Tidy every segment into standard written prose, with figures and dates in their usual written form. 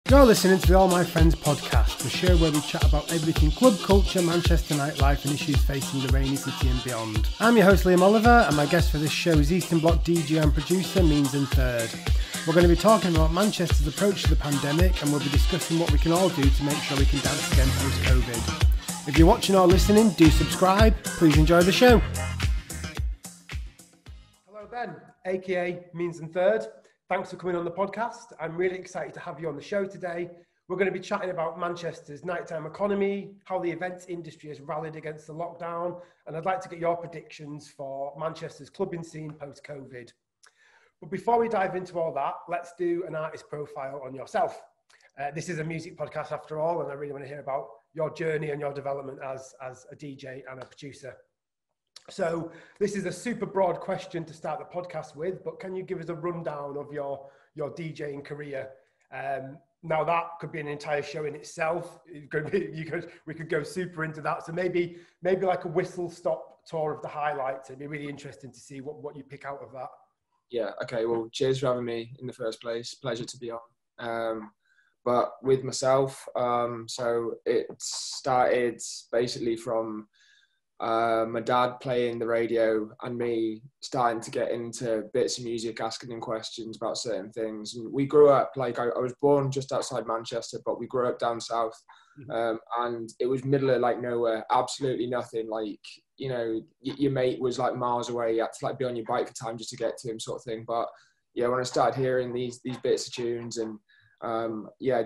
You're listening to the All My Friends podcast, the show where we chat about everything club culture, Manchester nightlife and issues facing the rainy city and beyond. I'm your host Liam Oliver, and my guest for this show is Eastern Bloc DJ and producer Means&3rd. We're going to be talking about Manchester's approach to the pandemic, and we'll be discussing what we can all do to make sure we can dance again post-COVID. If you're watching or listening, do subscribe. Please enjoy the show. Hello Ben, aka Means&3rd. Thanks for coming on the podcast. I'm really excited to have you on the show today. We're going to be chatting about Manchester's nighttime economy, how the events industry has rallied against the lockdown, and I'd like to get your predictions for Manchester's clubbing scene post-COVID. But before we dive into all that, let's do an artist profile on yourself. This is a music podcast after all, and I really want to hear about your journey and your development as a DJ and a producer. So this is a super broad question to start the podcast with, but can you give us a rundown of your DJing career? Now that could be an entire show in itself. We could go super into that. So maybe like a whistle stop tour of the highlights. It'd be really interesting to see what you pick out of that. Yeah. Okay. Well, cheers for having me in the first place. Pleasure to be on. But with myself, so it started basically from my dad playing the radio and me starting to get into bits of music, asking him questions about certain things. And we grew up, like I was born just outside Manchester, but we grew up down south. And it was middle of like nowhere, absolutely nothing. Like, you know, your mate was like miles away. You had to like be on your bike for time just to get to him, sort of thing. But yeah, when I started hearing these bits of tunes and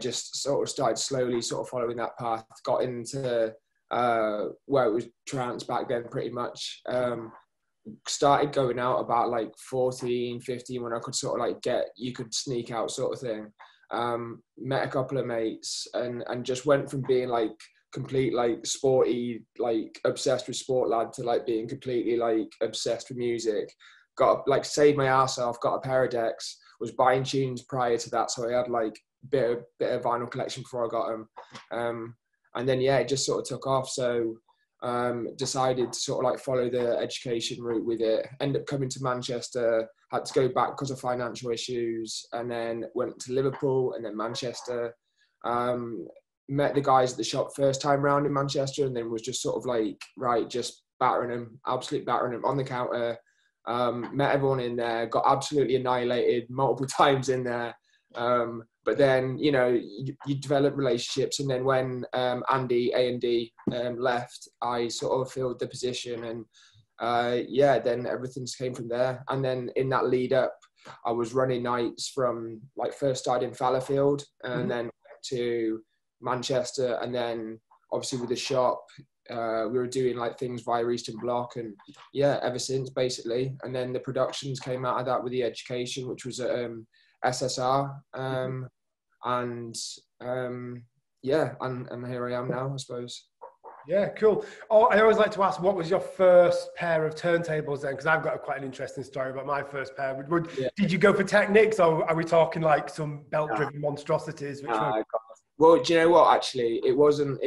just sort of started slowly sort of following that path, got into where it was trance back then pretty much. Started going out about like 14, 15 when I could sort of like you could sneak out sort of thing. Met a couple of mates and just went from being like complete like sporty, like obsessed with sport lad to like being completely like obsessed with music. Got like saved my ass off, got a pair of decks, was buying tunes prior to that, so I had like bit of vinyl collection before I got them. And then, yeah, it just sort of took off. So decided to sort of like follow the education route with it. Ended up coming to Manchester, had to go back because of financial issues, and then went to Liverpool and then Manchester. Met the guys at the shop first time round in Manchester, and then was just sort of like, right, just absolutely battering them on the counter. Met everyone in there, got absolutely annihilated multiple times in there. But then, you know, you develop relationships, and then when Andy, A&D, left, I sort of filled the position, and then everything came from there. And then in that lead up, I was running nights from like first started in Fallowfield and then went to Manchester, and then obviously with the shop, we were doing like things via Eastern Bloc, and yeah, ever since basically. And then the productions came out of that with the education, which was at SSR, and here I am now, I suppose. Yeah, cool. Oh, I always like to ask, what was your first pair of turntables then? Because I've got quite an interesting story about my first pair. Did you go for Technics, or are we talking like some belt-driven monstrosities? Well, do you know what? Actually, it wasn't.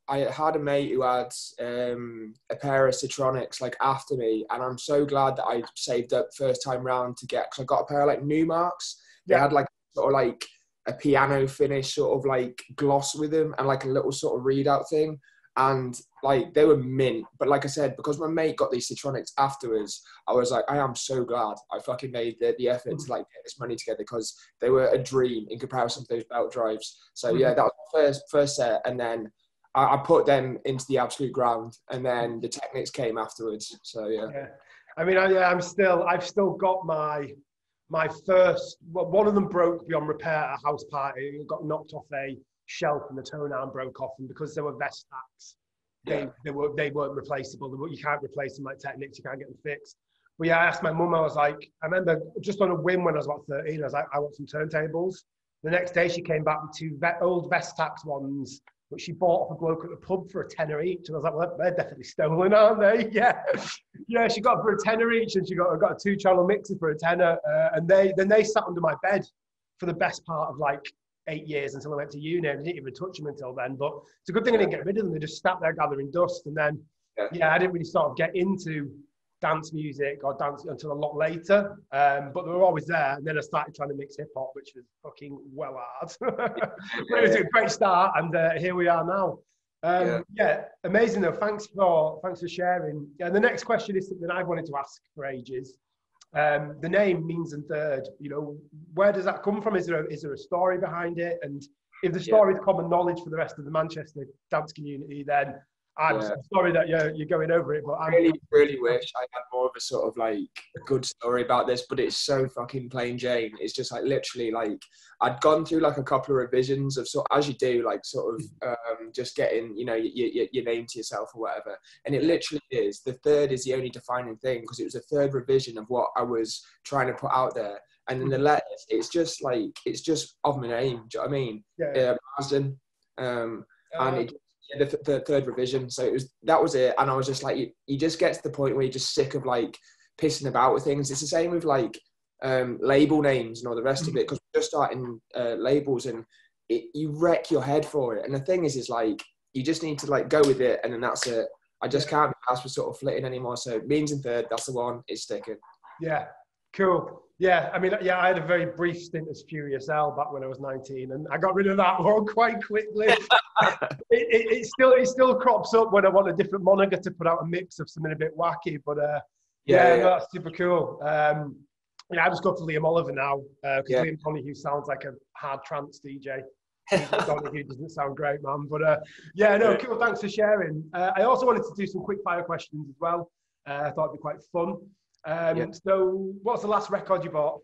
I had a mate who had a pair of Citronics like after me, and I'm so glad that I saved up first time round to get, because I got a pair of like Newmarks. They had like sort of like a piano finish sort of like gloss with them and like a little sort of readout thing. And like they were mint. But like I said, because my mate got these Citronics afterwards, I was like, I am so glad I fucking made the effort to like get this money together, because they were a dream in comparison to those belt drives. So yeah, that was my first set. And then I put them into the absolute ground, and then the Technics came afterwards. So yeah. I mean, I've still got my first, one of them broke beyond repair at a house party. It got knocked off a shelf and the tone arm broke off, and because they were Vestax, they weren't replaceable. You can't replace them like Technics, you can't get them fixed. But yeah, I asked my mum, I was like, I remember just on a whim when I was about 13, I was like, I want some turntables. The next day she came back with two old Vestax ones, which she bought off a bloke at the pub for a tenner each. And I was like, well, they're definitely stolen, aren't they? Yeah. Yeah, she got it for a tenner each, and she got a 2-channel mixer for a tenner. And they sat under my bed for the best part of like 8 years until I went to uni. I didn't even touch them until then. But it's a good thing I didn't get rid of them. They just sat there gathering dust. And then, I didn't really sort of get into dance music or dance until a lot later, but they were always there. And then I started trying to mix hip hop, which was fucking well hard. But it was a great start, and here we are now. Yeah, amazing though. Thanks for sharing. And the next question is something I've wanted to ask for ages. The name Means&3rd, you know, where does that come from? Is there a story behind it? And if the story is common knowledge for the rest of the Manchester dance community, then I'm sorry that you're going over it, but I really wish I had more of a sort of like good story about this, but it's so fucking plain Jane. It's just like literally like I'd gone through like a couple of revisions of sort as you do, like sort of just getting, you know, your name to yourself or whatever. And it literally is, the third is the only defining thing, because it was a third revision of what I was trying to put out there. And then the letters, it's just of my name. Do you know what I mean? Marsden. And it, the third revision. So that was it. And I was just like, you just get to the point where you're just sick of like pissing about with things. It's the same with like label names and all the rest of it, because we're just starting labels, and you wreck your head for it. And the thing is like, you just need to like go with it, and then that's it. I just can't be asked for sort of flitting anymore. So Means&3rd, that's the one. It's sticking. Yeah, cool. Yeah, I mean, yeah, I had a very brief stint as Furious L back when I was 19, and I got rid of that one quite quickly. it still crops up when I want a different moniker to put out a mix of something a bit wacky. But no, that's super cool. Yeah, I just go for Liam Oliver now, because Liam Donahue sounds like a hard trance DJ. Donahue doesn't sound great, man. But cool. Thanks for sharing. I also wanted to do some quick fire questions as well. I thought it'd be quite fun. So what's the last record you bought?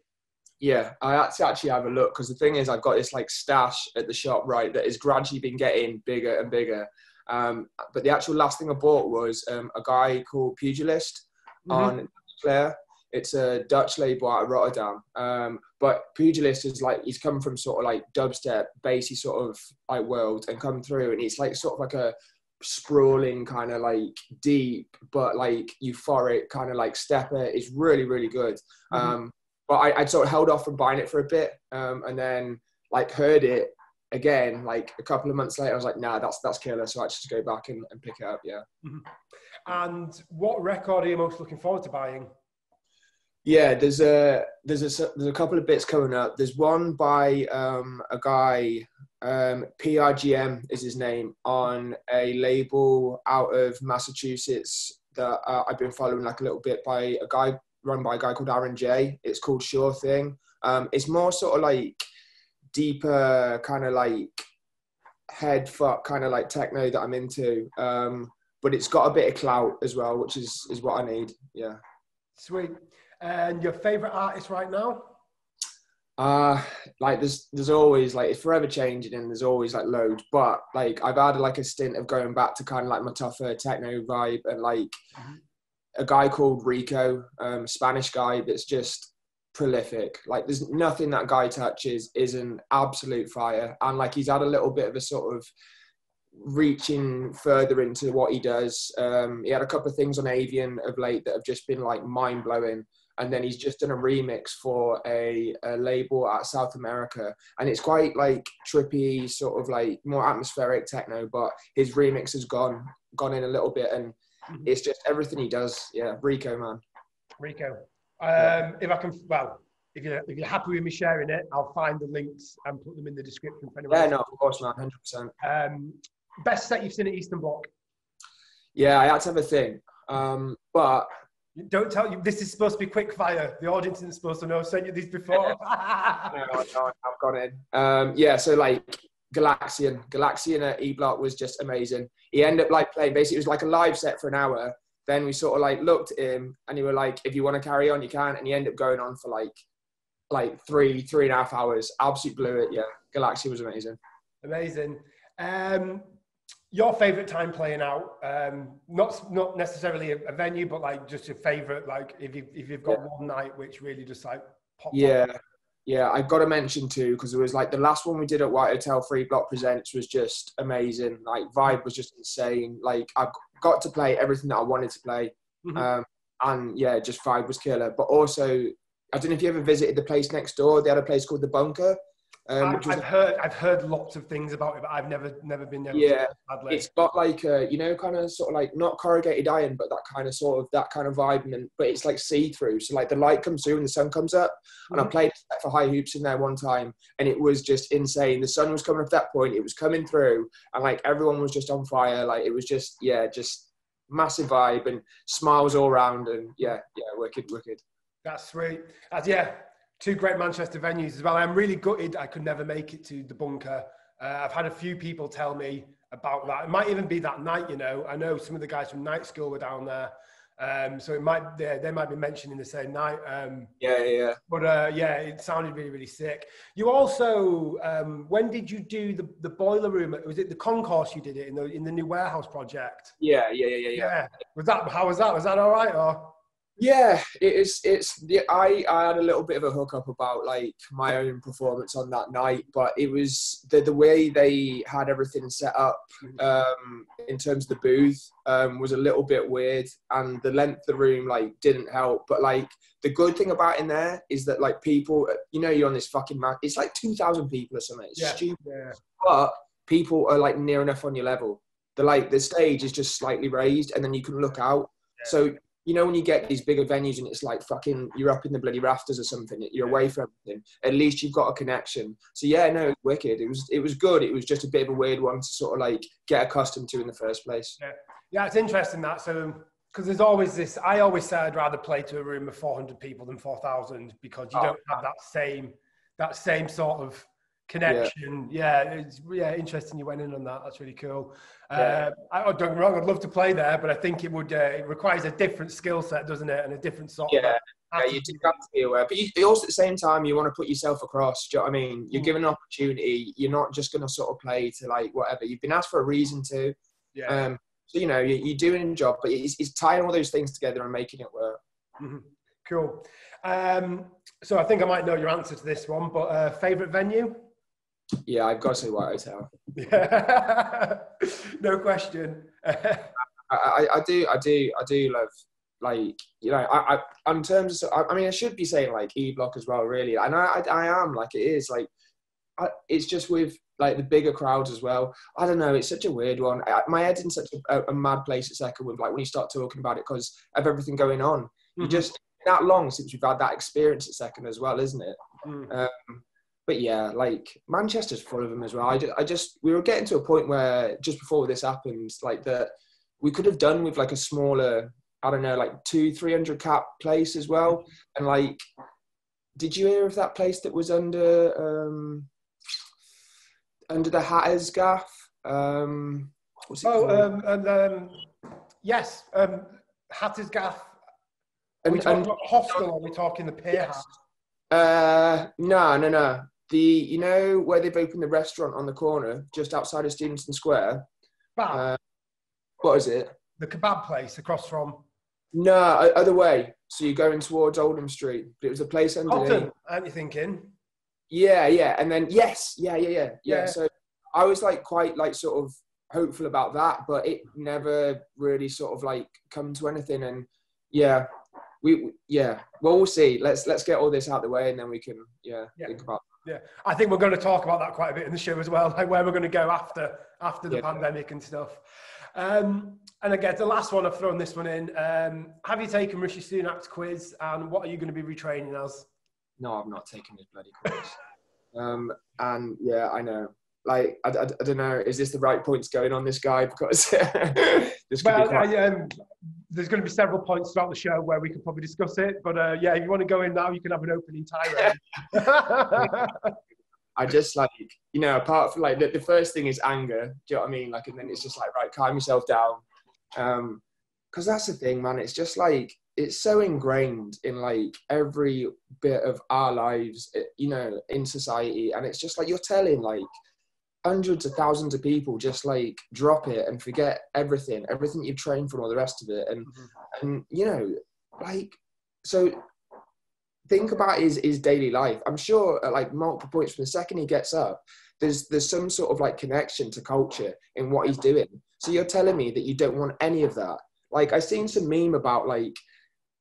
Yeah, I had to actually have a look, because the thing is, I've got this like stash at the shop, right, that has gradually been getting bigger and bigger. But the actual last thing I bought was a guy called Pugilist on Claire. It's a Dutch label out of Rotterdam. But Pugilist is like, he's come from sort of like dubstep, bassy sort of like world, and come through, and it's like sort of like a sprawling kind of like deep but like euphoric kind of like stepper. It's really, really good. But I sort of held off from buying it for a bit, and then like heard it again like a couple of months later. I was like, nah, that's killer. So I just go back and pick it up. And what record are you most looking forward to buying? Yeah, there's a couple of bits coming up. There's one by a guy, PRGM is his name, on a label out of Massachusetts that I've been following like a little bit, by a guy run by a guy called Aaron J. It's called Sure Thing. It's more sort of like deeper kind of like head fuck kind of like techno that I'm into, but it's got a bit of clout as well, which is what I need. Yeah. Sweet. And your favorite artist right now? Like there's always like, it's forever changing, and there's always like loads, but like I've had like a stint of going back to kind of like my tougher techno vibe, and like a guy called Rico, Spanish guy that's just prolific. Like there's nothing that guy touches is an absolute fire, and like he's had a little bit of a sort of reaching further into what he does. He had a couple of things on Avian of late that have just been like mind-blowing, and then he's just done a remix for a label out of South America, and it's quite like trippy, sort of like more atmospheric techno, but his remix has gone in a little bit, and it's just everything he does. Yeah, Rico, man. Rico. If I can, well, if you're happy with me sharing it, I'll find the links and put them in the description for anyone. Yeah, no, of course, man, 100%. Best set you've seen at Eastern Bloc? Yeah, I had to have a thing, but don't tell you. This is supposed to be quick fire. The audience isn't supposed to know. I've sent you these before. No, I've gone in. Yeah, so like Galaxian at E Block was just amazing. He ended up like playing, basically it was like a live set for an hour. Then we sort of like looked at him, and he were like, if you want to carry on, you can. And he ended up going on for like 3.5 hours. Absolutely blew it. Yeah, Galaxy was amazing. Amazing. Your favorite time playing out? Not necessarily a venue, but like just your favorite. Like if you've got one night which really just like popped. Yeah, I've got to mention too, because it was like the last one we did at White Hotel 3 Block Presents was just amazing. Like vibe was just insane. Like I've got to play everything that I wanted to play. And yeah, just vibe was killer. But also, I don't know if you ever visited the place next door. They had a place called The Bunker. which was I've heard lots of things about it, but I've never been able yeah. to, sadly. It's got like you know, kind of sort of like not corrugated iron, but that kind of vibe, and but it's like see through. So like the light comes through and the sun comes up. And I played for high hoops in there one time, and it was just insane. The sun was coming up at that point; it was coming through, and like everyone was just on fire. Like it was just just massive vibe and smiles all around, and wicked. That's sweet. Yeah, two great Manchester venues as well. I'm really gutted I could never make it to the Bunker. I've had a few people tell me about that. It might even be that night, you know. I know some of the guys from night school were down there. So they might be mentioning the same night. But it sounded really, really sick. You also, when did you do the boiler room? Was it the concourse you did it in the new warehouse project? Yeah. How was that? Was that all right? Or? Yeah, I had a little bit of a hookup about like my own performance on that night, but it was the way they had everything set up in terms of the booth was a little bit weird, and the length of the room like didn't help. But like the good thing about in there is that like people, you know, you're on this fucking it's like 2,000 people or something. It's stupid, but people are like near enough on your level. The stage is just slightly raised, and then you can look out. So you know, when you get these bigger venues and it's like fucking, you're up in the bloody rafters or something, you're away from everything, at least you've got a connection. So yeah, no, it was wicked. It was good. It was just a bit of a weird one to sort of like get accustomed to in the first place. Yeah, it's interesting that. So, because there's always this, I always say I'd rather play to a room of 400 people than 4,000 because you don't have that same sort of connection. It's interesting you went in on that. That's really cool. I don't get me wrong, I'd love to play there, but I think it would it requires a different skill set, doesn't it, and a different sort of you do have to be aware, but you also at the same time you want to put yourself across. Do you know what I mean? You're given an opportunity. You're not just going to sort of play to like whatever. You've been asked for a reason to. So you know you're doing a job, but it's tying all those things together and making it work. Cool. So I think I might know your answer to this one, but favorite venue? Yeah, I've got to say White Hotel. No question. I do love, like, you know, I in terms of, I mean, I should be saying like E Block as well, really, and I am, like, it is like, it's just with like the bigger crowds as well. I don't know, it's such a weird one. My head's in such a mad place at second with like when you start talking about it because of everything going on. You just that long since we've had that experience at second as well, isn't it? But yeah, like Manchester's full of them as well. We were getting to a point where just before this happened, like that we could have done with like a smaller, I don't know, like 200-300 cap place as well. And like, did you hear of that place that was under the Hatters gaff? What's it called? Yes, Hatters gaff. Are we talking about hostel or are we talking the pier house? No. You know where they've opened the restaurant on the corner just outside of Stevenson Square? What is it? The kebab place across from? No, other way. So you're going towards Oldham Street. But it was a place underneath. Cotton, aren't you thinking? Yeah. And then, yes. Yeah. So I was like quite like sort of hopeful about that, but it never really sort of like come to anything. And yeah. We'll see. Let's get all this out of the way, and then we can think about it. Yeah, I think we're going to talk about that quite a bit in the show as well, like where we're going to go after the pandemic and stuff. And again, the last one, I've thrown this one in. Have you taken Rishi Sunak's quiz, and what are you going to be retraining as? No, I've not taken his bloody quiz. And yeah, I know. Like, I don't know, is this the right points going on this guy? Because this could be quite... there's going to be several points throughout the show where we could probably discuss it. But if you want to go in now, you can have an opening tirade. I just like, you know, apart from like the first thing is anger. Do you know what I mean? Like, and then it's just like, right, calm yourself down. Because that's the thing, man. It's just like, it's so ingrained in like every bit of our lives, you know, in society. And it's just like, you're telling like hundreds of thousands of people just like drop it and forget everything you've trained for and all the rest of it. And you know, like, so think about his daily life. I'm sure at like multiple points from the second he gets up, there's some sort of like connection to culture in what he's doing. So you're telling me that you don't want any of that? Like, I seen some meme about like,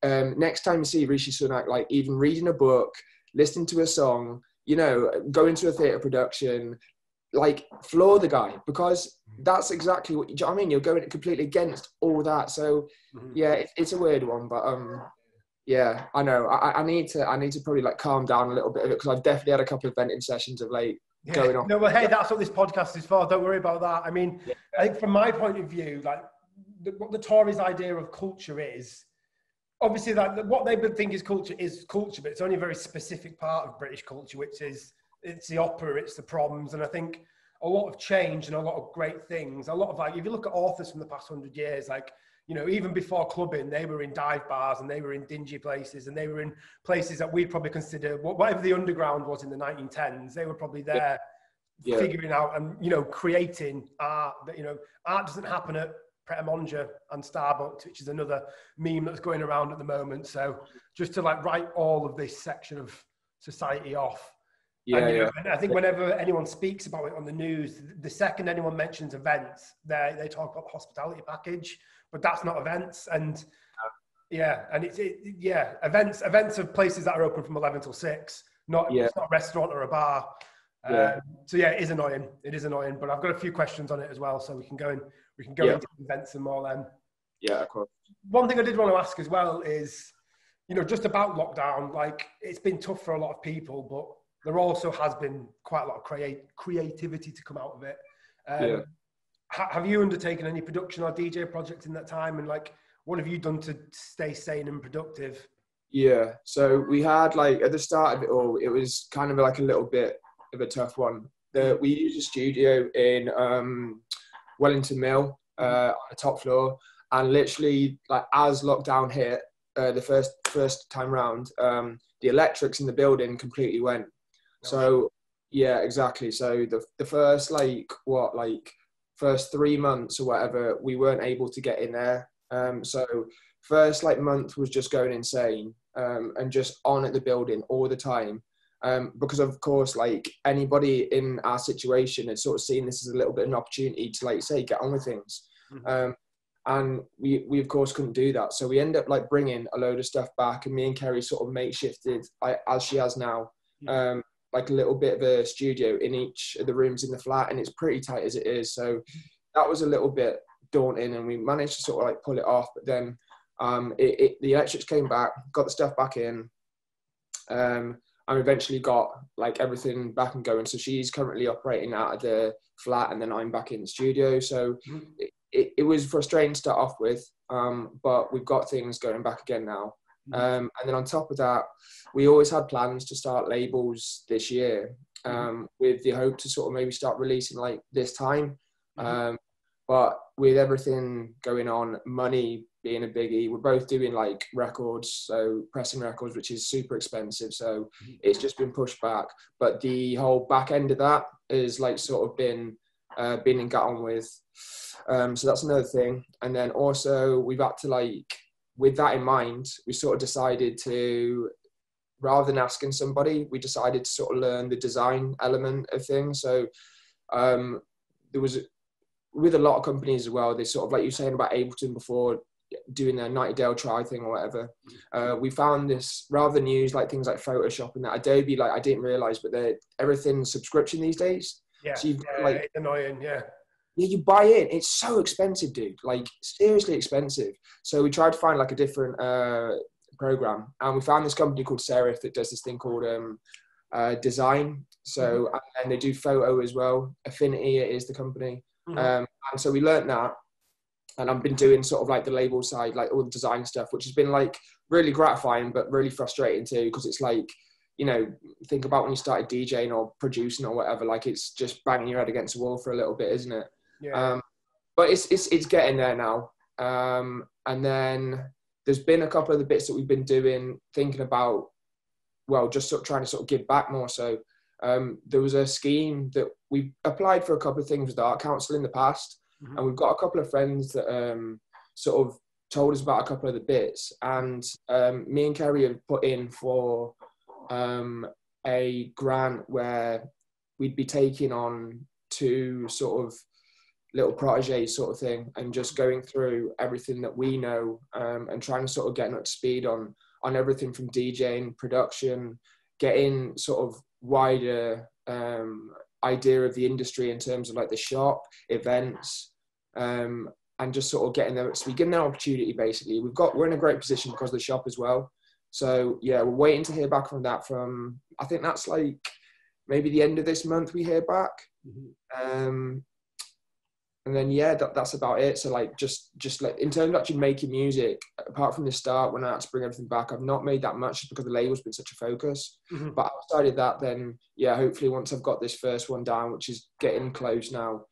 next time you see Rishi Sunak, like even reading a book, listening to a song, you know, go into a theatre production, like floor the guy, because that's exactly what, do you know what I mean? You're going completely against all that. So yeah, it's a weird one, but yeah, I know. I need to probably like calm down a little bit of it, because I've definitely had a couple of venting sessions of late going off. No, well, hey, that's what this podcast is for. Don't worry about that. I mean, I think from my point of view, like what the Tories' idea of culture is, obviously, like what they would think is culture, but it's only a very specific part of British culture, which is it's the opera, it's the proms, and I think a lot of change and a lot of great things. A lot of like, if you look at authors from the past 100 years, like, you know, even before clubbing, they were in dive bars and they were in dingy places and they were in places that we'd probably consider whatever the underground was in the 1910s. They were probably there figuring out and, you know, creating art. But, you know, art doesn't happen at Pret a Manger and Starbucks, which is another meme that's going around at the moment. So just to like write all of this section of society off. And I think whenever anyone speaks about it on the news, the second anyone mentions events, they talk about the hospitality package, but that's not events. And and events are places that are open from 11 till 6, it's not a restaurant or a bar. So yeah, it is annoying. It is annoying, but I've got a few questions on it as well, so we can go into events and more then. Yeah, of course. One thing I did want to ask as well is, you know, just about lockdown, like it's been tough for a lot of people, but there also has been quite a lot of creativity to come out of it. Have you undertaken any production or DJ projects in that time? And like, what have you done to stay sane and productive? Yeah, so we had like, at the start of it all, it was kind of like a little bit of a tough one. We used a studio in Wellington Mill on the top floor. And literally, like as lockdown hit, the first time round, the electrics in the building completely went. So yeah, exactly. So the first first 3 months or whatever, we weren't able to get in there. So first like month was just going insane and just on at the building all the time. Because of course, like anybody in our situation had sort of seen this as a little bit of an opportunity to like say, get on with things. And we of course couldn't do that. So we end up like bringing a load of stuff back, and me and Kerry sort of makeshifted, as she has now, like a little bit of a studio in each of the rooms in the flat, and it's pretty tight as it is. So that was a little bit daunting, and we managed to sort of like pull it off. But then the electrics came back, got the stuff back in, and eventually got like everything back and going. So she's currently operating out of the flat, and then I'm back in the studio. So it was frustrating to start off with, but we've got things going back again now. And then on top of that, we always had plans to start labels this year, with the hope to sort of maybe start releasing like this time. But with everything going on, money being a biggie, we're both doing like records, so pressing records, which is super expensive. So it's just been pushed back. But the whole back end of that is like sort of been and got on with. So that's another thing. And then also we've had to like, with that in mind, we sort of decided to, rather than asking somebody, we decided to sort of learn the design element of things. So there was, with a lot of companies as well, they sort of, like you were saying about Ableton before, doing their 90-day try thing or whatever. We found this, rather than use like things like Photoshop and that, Adobe, like I didn't realize, but everything's subscription these days. Yeah, so you've like, it's annoying, yeah, you buy in. It's so expensive, dude. Like seriously expensive. So we tried to find like a different program, and we found this company called Serif that does this thing called design. So and they do photo as well. Affinity is the company. And so we learned that, and I've been doing sort of like the label side, like all the design stuff, which has been like really gratifying, but really frustrating too, because it's like, you know, think about when you started DJing or producing or whatever, like it's just banging your head against the wall for a little bit, isn't it? Yeah. But it's getting there now. And then there's been a couple of the bits that we've been doing, thinking about, well, just sort of trying to sort of give back more. So there was a scheme that we applied for a couple of things with the Art Council in the past, and we've got a couple of friends that sort of told us about a couple of the bits, and me and Kerry have put in for a grant where we'd be taking on 2 sort of little proteges sort of thing, and just going through everything that we know, and trying to sort of get up to speed on everything from DJing, production, getting sort of wider idea of the industry in terms of like the shop, events, and just sort of getting them. So we give them an opportunity basically. We're in a great position because of the shop as well. So yeah, we're waiting to hear back from that. I think that's like maybe the end of this month we hear back. And then yeah, that's about it. So like just like in terms of actually making music, apart from the start when I had to bring everything back, I've not made that much just because the label's been such a focus. But outside of that, then yeah, hopefully once I've got this first one down, which is getting close now,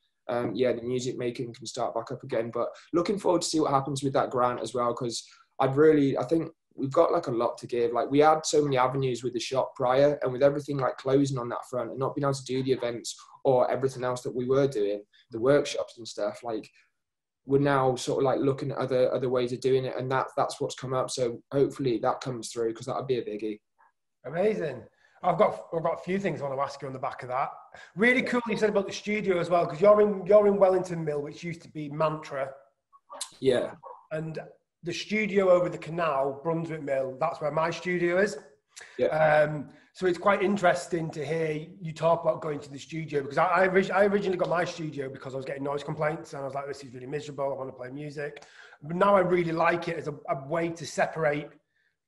yeah, the music making can start back up again. But looking forward to see what happens with that grant as well, because I think we've got like a lot to give. Like we had so many avenues with the shop prior, and with everything like closing on that front and not being able to do the events or everything else that we were doing, the workshops and stuff, like we're now sort of like looking at other ways of doing it, and that's what's come up. So hopefully that comes through, because that would be a biggie. Amazing. I've got a few things I want to ask you on the back of that. Really cool you said about the studio as well, because you're in Wellington Mill, which used to be Mantra. Yeah. And the studio over the canal, Brunswick Mill, that's where my studio is. Yeah. So it's quite interesting to hear you talk about going to the studio, because I originally got my studio because I was getting noise complaints and I was like, this is really miserable, I want to play music. But now I really like it as a way to separate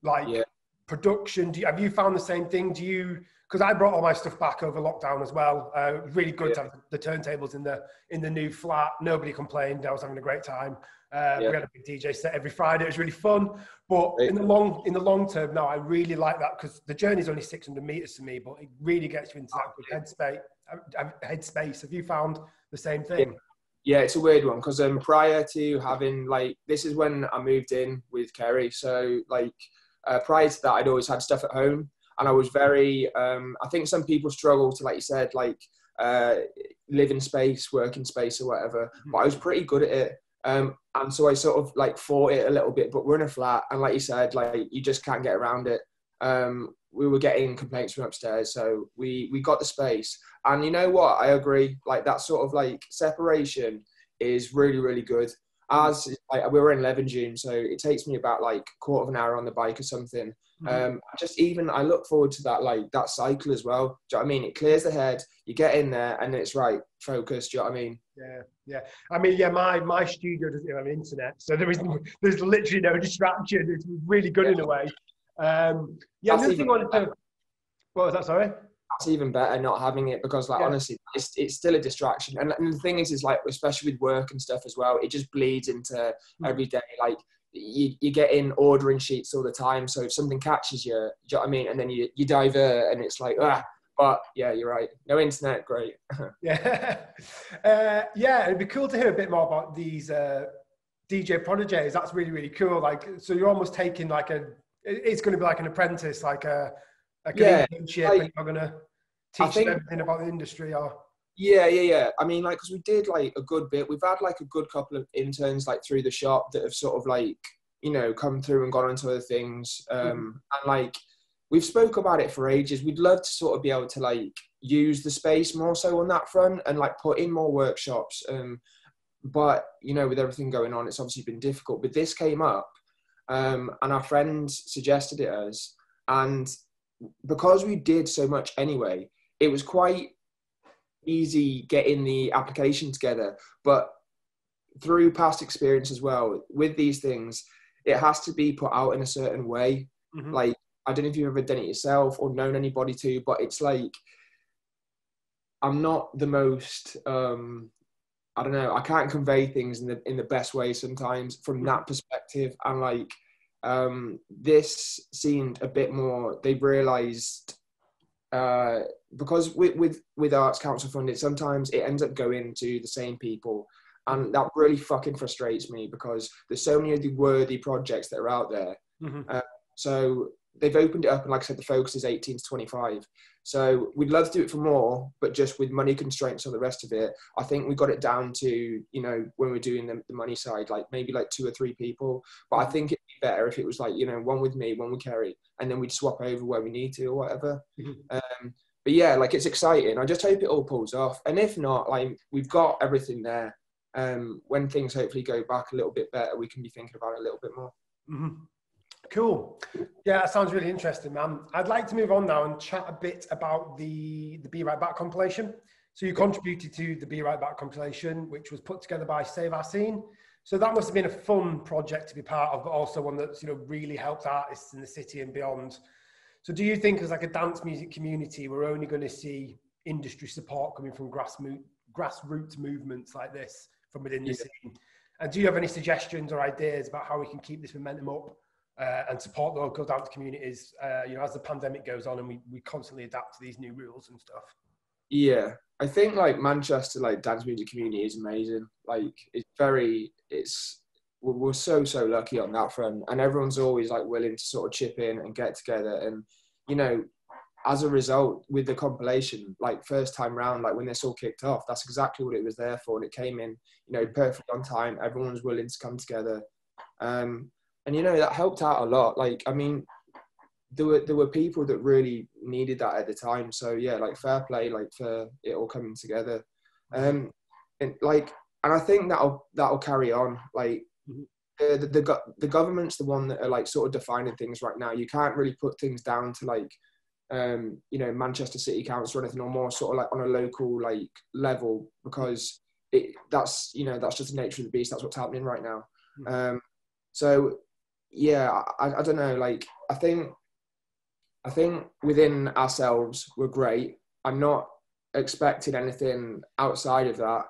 like production. Have you found the same thing? Because I brought all my stuff back over lockdown as well. Really good to have the turntables in the new flat. Nobody complained. I was having a great time. We had a big DJ set every Friday. It was really fun. But in the long term, no, I really like that, because the journey's only 600 meters to me, but it really gets you into that good headspace. Have you found the same thing? Yeah, it's a weird one, because prior to having like, this is when I moved in with Kerry. So like prior to that, I'd always had stuff at home, and I was very, I think some people struggle to, like you said, like live in space, work in space or whatever, but I was pretty good at it. And so I sort of like fought it a little bit, but we're in a flat, and like you said, like you just can't get around it. We were getting complaints from upstairs, so we got the space. And you know what? I agree. Like that sort of like separation is really, really good. As like, we were in Levenshulme, so it takes me about like a quarter of an hour on the bike or something. I look forward to that, like that cycle as well. Do you know what I mean? It clears the head, you get in there and it's right, focused. Do you know what I mean? Yeah. I mean, yeah, my studio doesn't have internet, so there's literally no distraction. It's really good in a way. Another thing I wanted to... What was that, sorry? That's even better, not having it, because like honestly, it's still a distraction. And the thing is like, especially with work and stuff as well, it just bleeds into every day. Like you get in ordering sheets all the time, so if something catches you, do you know what I mean? And then you divert, and it's like but yeah, you're right, no internet, great. It'd be cool to hear a bit more about these DJ prodigies. That's really, really cool. Like, so you're almost taking like it's going to be like an apprentice, like a internship, and you're going to teach them everything about the industry, or... Yeah. I mean, like, because we did like a good bit. We've had like a good couple of interns like through the shop that have sort of like, you know, come through and gone into other things. And like, we've spoke about it for ages. We'd love to sort of be able to like use the space more so on that front and like put in more workshops. But, you know, with everything going on, it's obviously been difficult. But this came up and our friends suggested it us. And because we did so much anyway, it was quite easy getting the application together. But through past experience as well, with these things, it has to be put out in a certain way. Like, I don't know if you've ever done it yourself or known anybody to, but it's like, I'm not the most, I don't know, I can't convey things in the best way sometimes from that perspective. And like, this seemed a bit more, they've realised, because with Arts Council funding, sometimes it ends up going to the same people. And that really fucking frustrates me, because there's so many of the worthy projects that are out there. So they've opened it up, and like I said, the focus is 18 to 25. So we'd love to do it for more, but just with money constraints on the rest of it, I think we got it down to, you know, when we're doing the money side, like maybe like 2 or 3 people. But I think it'd be better if it was like, you know, one with me, one with Kerry, and then we'd swap over where we need to or whatever. But yeah, like, it's exciting. I just hope it all pulls off. And if not, like, we've got everything there. When things hopefully go back a little bit better, we can be thinking about it a little bit more. Cool. Yeah, that sounds really interesting, man. I'd like to move on now and chat a bit about the Be Right Back compilation. So you contributed to the Be Right Back compilation, which was put together by Save Our Scene. So that must have been a fun project to be part of, but also one that's, really helped artists in the city and beyond. So do you think as like a dance music community, we're only going to see industry support coming from grassroots movements like this from within the scene? And do you have any suggestions or ideas about how we can keep this momentum up and support the local dance communities, as the pandemic goes on and we constantly adapt to these new rules and stuff? Yeah, I think like Manchester, like dance music community is amazing. Like we're so lucky on that front, and everyone's always like willing to sort of chip in and get together. And as a result, with the compilation, like first time round, like when this all kicked off, that's exactly what it was there for, and it came in, perfect on time. Everyone was willing to come together, and that helped out a lot. Like, I mean, there were people that really needed that at the time. So yeah, like fair play, like for it all coming together, and I think that'll carry on. Like the government's the one that are like sort of defining things right now. You can't really put things down to like Manchester City Council or anything, or more sort of like on a local like level, because that's just the nature of the beast. That's what's happening right now. So yeah, I don't know. Like I think within ourselves we're great. I'm not expecting anything outside of that.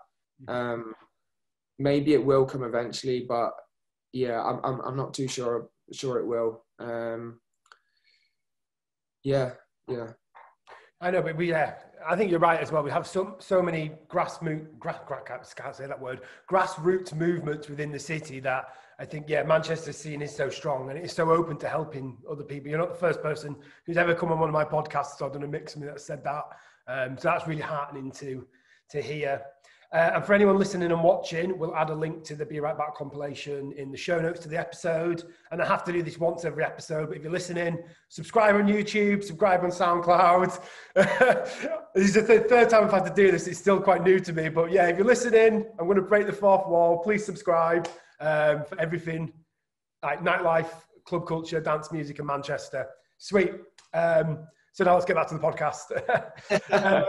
Maybe it will come eventually, but yeah, I'm not too sure it will. Yeah. I know, but I think you're right as well. We have so many grassroots movements within the city that I think, Manchester scene is so strong and it's so open to helping other people. You're not the first person who's ever come on one of my podcasts or done a mix of me that said that. So that's really heartening to hear. And for anyone listening and watching, we'll add a link to the Be Right Back compilation in the show notes to the episode. And I have to do this once every episode, but if you're listening, subscribe on YouTube, subscribe on SoundCloud. This is the third time I've had to do this. It's still quite new to me, but yeah, if you're listening, I'm going to break the fourth wall. Please subscribe for everything like nightlife, club culture, dance music in Manchester. Sweet. So now let's get back to the podcast. I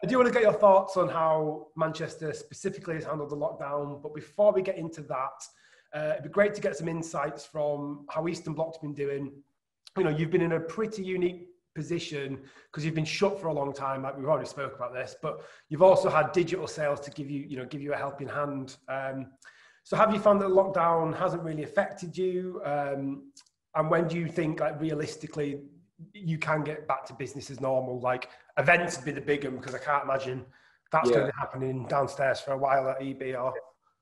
do want to get your thoughts on how Manchester specifically has handled the lockdown. But before we get into that, it'd be great to get some insights from how Eastern Block's been doing. You've been in a pretty unique position because you've been shut for a long time. Like we've already spoke about this, but you've also had digital sales to give you a helping hand. So have you found that lockdown hasn't really affected you? And when do you think, like realistically, you can get back to business as normal? Like events would be the big one, because I can't imagine that's going to be happening downstairs for a while at EB. Or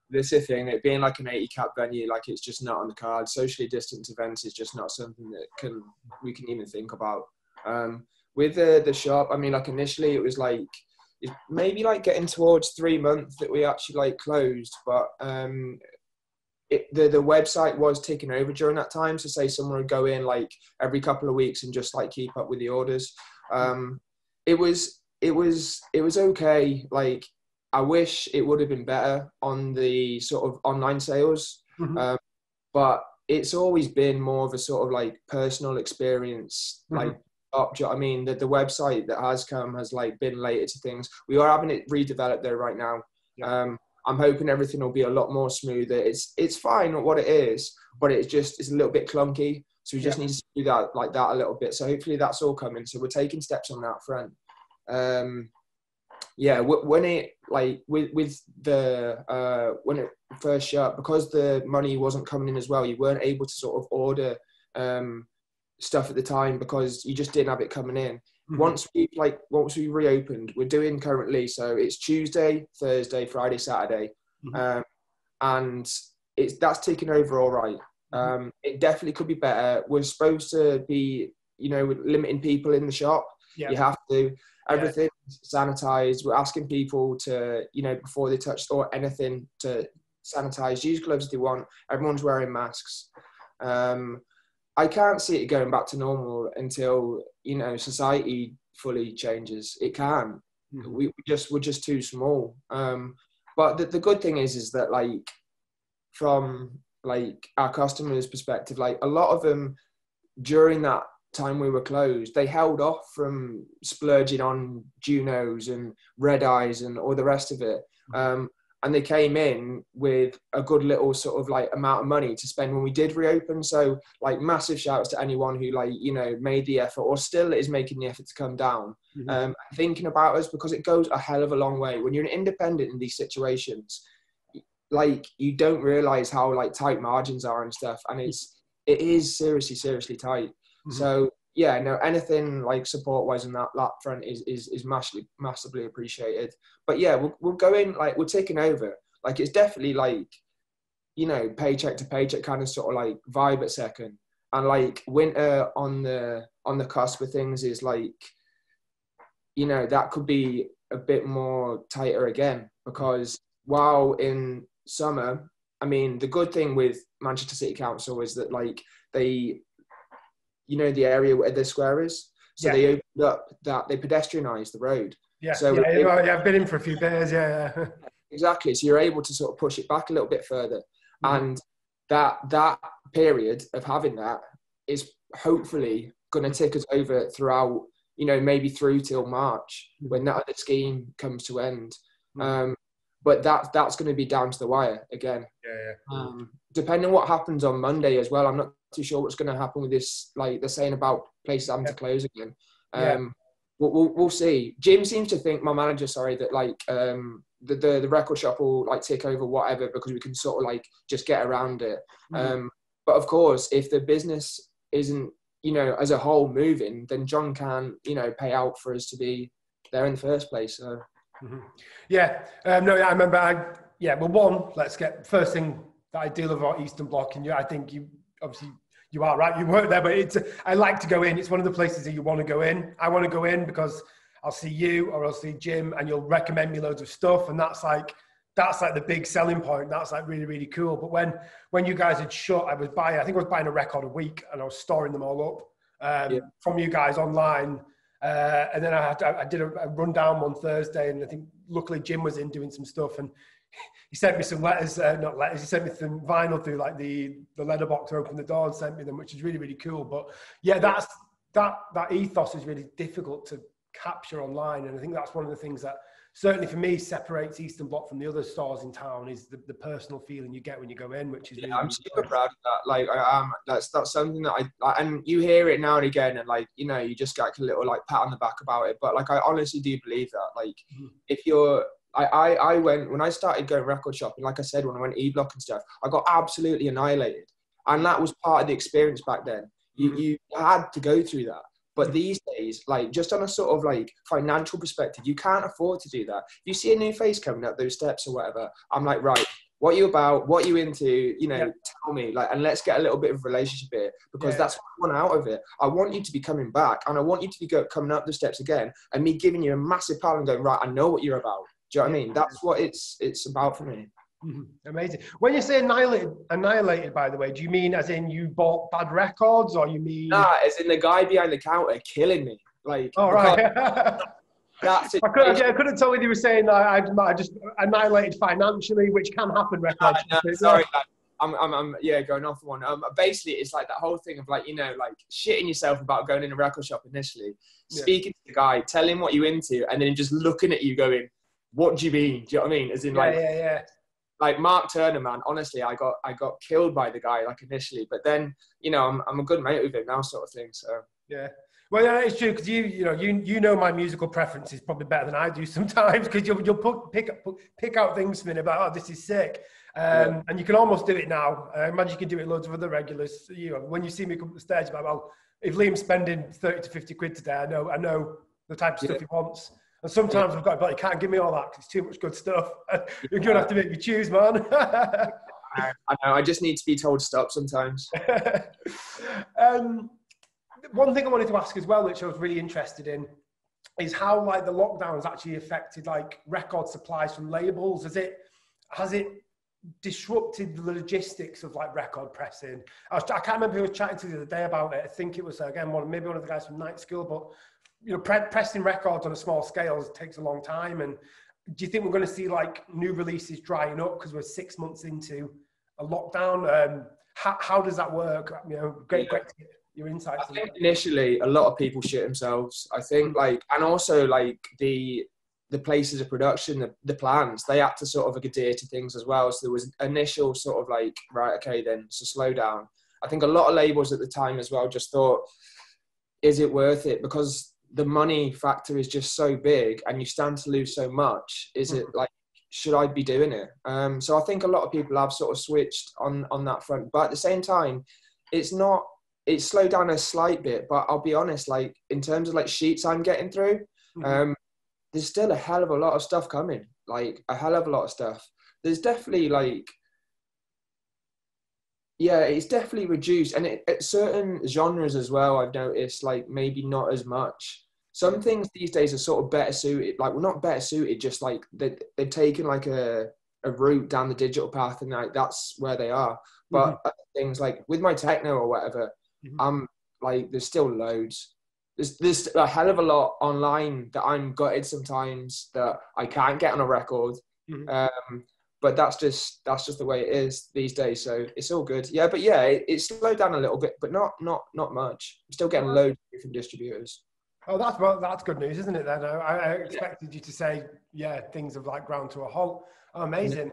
this is the thing, it being like an 80 cap venue, like it's just not on the card. Socially distanced events is just not something that we can even think about. With the shop, I mean, like initially it was like maybe like getting towards 3 months that we actually like closed, but the website was taken over during that time. So say someone would go in like every couple of weeks and just like keep up with the orders. It was okay. Like I wish it would have been better on the sort of online sales. But it's always been more of a sort of like personal experience. Like, do you know what I mean? The website that has come has like been later to things. We are having it redeveloped there right now. I'm hoping everything will be a lot more smoother. It's fine at what it is, but it's a little bit clunky. So we just need to do that like that a little bit. So hopefully that's all coming. So we're taking steps on that front. When it like with the when it first shut, because the money wasn't coming in as well, you weren't able to sort of order stuff at the time because you just didn't have it coming in. Once we reopened, we're doing currently, so it's Tuesday, Thursday, Friday, Saturday, and that's taken over all right. It definitely could be better. We're supposed to be, limiting people in the shop. You have to. Everything's sanitized. We're asking people to, before they touch or anything, to sanitize, use gloves if they want. Everyone's wearing masks. I can't see it going back to normal until, society fully changes. It can. We're just too small. But the good thing is that like from like our customers' perspective, like a lot of them during that time we were closed, they held off from splurging on Junos and red eyes and all the rest of it. And they came in with a good little sort of like amount of money to spend when we did reopen. So like massive shouts to anyone who like, you know, made the effort or still is making the effort to come down, thinking about us, because it goes a hell of a long way. When you're an independent in these situations, like you don't realize how like tight margins are and stuff. And it is seriously tight. So yeah, no, anything like support wise on that front is massively appreciated. But yeah, we'll go in, like we're taking over. Like it's definitely like, you know, paycheck to paycheck kind of sort of like vibe at second. And like winter on the cusp of things is like, you know, that could be a bit more tighter again, because while in summer, I mean, the good thing with Manchester City Council is that like they, you know, the area where the square is. So they opened up that, they pedestrianised the road. Yeah, so I've been in for a few days, yeah. Exactly. So you're able to sort of push it back a little bit further. And that period of having that is hopefully going to take us over throughout, you know, maybe through till March when that other scheme comes to end. But that's going to be down to the wire again. Depending on what happens on Monday as well, I'm not too sure what's going to happen with this. Like they're saying about places having to close again. We'll see. Jim seems to think, my manager, sorry, that like the record shop will like take over whatever because we can sort of like just get around it. But of course, if the business isn't, you know, as a whole moving, then John can, you know, pay out for us to be there in the first place. So. I remember. Let's get first thing that I deal with our Eastern Bloc, and I think you obviously you are right. You work there, but I like to go in. It's one of the places that you want to go in. I want to go in because I'll see you or I'll see Jim, and you'll recommend me loads of stuff, and that's like the big selling point. That's like really, really cool. But when you guys had shut, I was buying a record a week, and I was storing them all up from you guys online. And then I did a rundown one Thursday, and I think luckily Jim was in doing some stuff, and he sent me some letters, not letters, he sent me some vinyl through like the letterbox, opened the door and sent me them, which is really, really cool. But that ethos is really difficult to capture online. And I think that's one of the things that certainly for me separates Eastern Bloc from the other stores in town, is the personal feeling you get when you go in, which is really, I'm super proud of that. Like I am. That's something that and you hear it now and again, and like, you know, you just get a little like pat on the back about it. But like I honestly do believe that. Like if you're I went, when I started going record shopping, like I said, when I went E-Block and stuff, I got absolutely annihilated, and that was part of the experience back then. You had to go through that. But these days, like just on a sort of like financial perspective, you can't afford to do that. If you see a new face coming up those steps or whatever, I'm like, right, what are you about? What are you into? You know, tell me, like, and let's get a little bit of relationship here, because that's what I want out of it. I want you to be coming back, and I want you to be coming up the steps again, and me giving you a massive pal and going, right, I know what you're about. Do you know what I mean? That's what it's about for me. Amazing. When you say annihilated, by the way, do you mean as in you bought bad records, or you mean? Nah, as in the guy behind the counter killing me. Like, oh right. That's it. I couldn't tell whether you were saying that I just annihilated financially, which can happen. Records. No, sorry, like, I'm going off one. Basically, it's like that whole thing of like, you know, like shitting yourself about going in a record shop initially, speaking to the guy, telling him what you're into, and then just looking at you going, what do you mean? Do you know what I mean? As in like, like Mark Turner, man, honestly, I got killed by the guy like initially, but then, you know, I'm a good mate with him now, sort of thing. So yeah. Well, yeah, it's true, because you know my musical preferences probably better than I do sometimes, because you'll pick out things for me about, oh, this is sick, and you can almost do it now. I imagine you can do it loads of other regulars. You know, when you see me come up the stage, like, well, if Liam's spending 30 to 50 quid today, I know the type of stuff he wants. And sometimes I've got to be like, you can't give me all that because it's too much good stuff. You're going to have to make me choose, man. I know. I just need to be told stop sometimes. One thing I wanted to ask as well, which I was really interested in, is how like the lockdown has actually affected like record supplies from labels. Has it disrupted the logistics of like record pressing? I can't remember who I was chatting to the other day about it. I think it was again maybe one of the guys from Night School, but you know, pressing records on a small scale takes a long time. And do you think we're going to see like new releases drying up because we're 6 months into a lockdown? How does that work? You know, great to get your insights. I think initially a lot of people shit themselves. I think like, and also like the places of production, the plans, they had to sort of adhere to things as well. So there was initial sort of like, right, okay, then so slow down. I think a lot of labels at the time as well just thought, is it worth it? Because the money factor is just so big and you stand to lose so much. Is it like, should I be doing it? So I think a lot of people have sort of switched on that front. But at the same time, it's slowed down a slight bit. But I'll be honest, like in terms of like sheets I'm getting through, there's still a hell of a lot of stuff coming. Like a hell of a lot of stuff. There's definitely like, yeah, it's definitely reduced. And at certain genres as well, I've noticed like maybe not as much. Some things these days are sort of better suited, like, well, not better suited, just like they've taken like a route down the digital path and like that's where they are. But things like with my techno or whatever, I'm like, there's still loads. There's a hell of a lot online that I'm gutted sometimes that I can't get on a record. But that's just the way it is these days. So it's all good. Yeah, but yeah, it slowed down a little bit, but not much. I'm still getting loads from distributors. Oh, that's good news, isn't it? Then I expected you to say, yeah, things have like ground to a halt. Oh, amazing.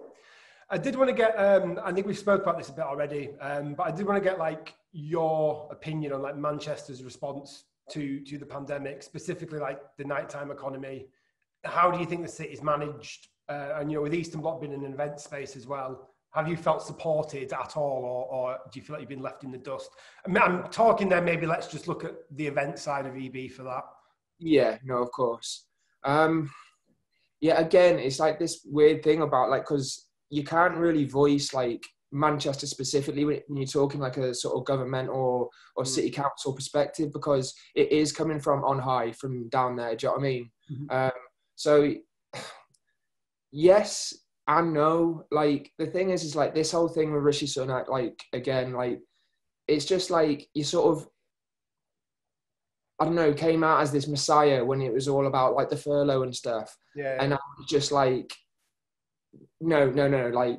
I did want to get, I think we spoke about this a bit already, but I did want to get like your opinion on like Manchester's response to the pandemic, specifically like the nighttime economy. How do you think the city's managed? And, you know, with Eastern Bloc being an event space as well, have you felt supported at all, or do you feel like you've been left in the dust? I mean, I'm talking there, maybe let's just look at the event side of EB for that. Yeah, no, of course. Yeah, again, it's like this weird thing about like, because you can't really voice like Manchester specifically when you're talking like a sort of government or city council perspective, because it is coming from on high, from down there. Do you know what I mean? So yes and no. Like the thing is like this whole thing with Rishi Sunak, like again, like it's just like you sort of, I don't know, came out as this messiah when it was all about like the furlough and stuff. Yeah. And I was just like, no, like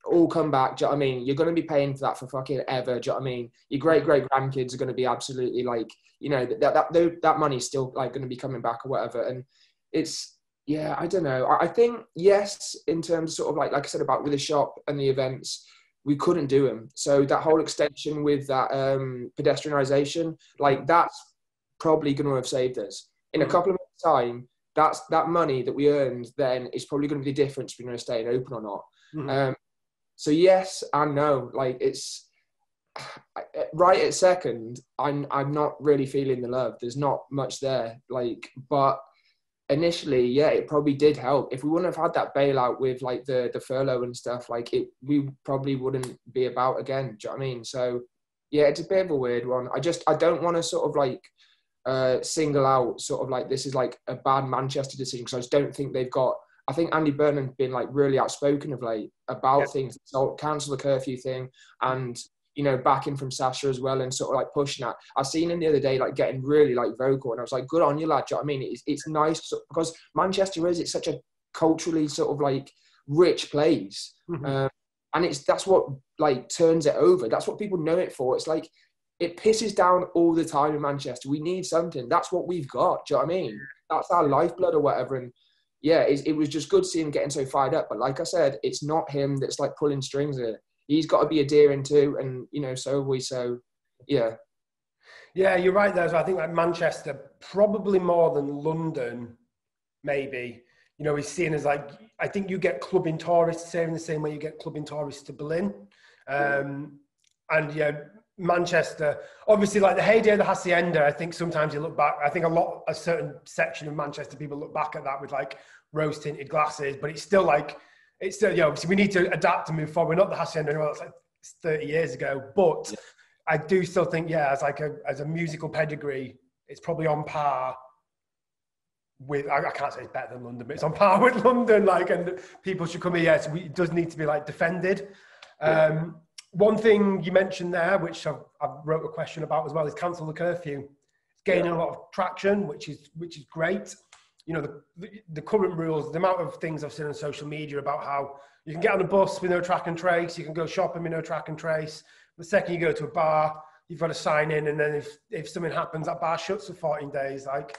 all come back. Do you know what I mean? You're going to be paying for that for fucking ever. Do you know what I mean? Your great grandkids are going to be absolutely like, you know, that money's still like going to be coming back or whatever. And it's, yeah, I don't know. I think, yes, in terms of sort of like I said about with the shop and the events, we couldn't do them. So that whole extension with that pedestrianisation, like that's probably going to have saved us. In a couple of months' time, that money that we earned then is probably going to be the difference between us staying open or not. So yes and no. Like it's right at second, I'm not really feeling the love. There's not much there. Like, but initially, yeah, it probably did help. If we wouldn't have had that bailout with like the furlough and stuff, like we probably wouldn't be about again. Do you know what I mean? So yeah, it's a bit of a weird one. I don't want to sort of like single out sort of like this is like a bad Manchester decision, because I just don't think they've got. I think Andy Burnham's been like really outspoken of late about things. So cancel the curfew thing, and you know, backing from Sasha as well, and sort of like pushing that. I seen him the other day like getting really like vocal, and I was like, good on you, lad. Do you know what I mean? It's nice because Manchester it's such a culturally sort of like rich place, and that's what like turns it over. That's what people know it for. It's like it pisses down all the time in Manchester. We need something. That's what we've got. Do you know what I mean? That's our lifeblood or whatever. And yeah, it was just good seeing him getting so fired up. But like I said, it's not him that's like pulling strings here. He's got to be adhering to, and you know, so have we. So yeah. Yeah, you're right there. So I think like Manchester, probably more than London, maybe. You know, he's seen as like, I think you get clubbing tourists here in the same way you get clubbing tourists to Berlin. And yeah, Manchester, obviously like the heyday of the Hacienda, I think sometimes you look back, I think a certain section of Manchester people look back at that with like rose tinted glasses, but it's still, you know, obviously we need to adapt and move forward. We're not the Hacienda anymore, it's like 30 years ago, but I do still think, yeah, as a musical pedigree, it's probably on par with, I can't say it's better than London, but it's on par with London, like, and people should come here. Yes, it does need to be like defended. One thing you mentioned there, which I wrote a question about as well, is cancel the curfew. It's gaining a lot of traction, which is great. you know, the current rules, the amount of things I've seen on social media about how you can get on a bus with no track and trace, you can go shopping with no track and trace. The second you go to a bar, you've got to sign in, and then if something happens, that bar shuts for 14 days. Like,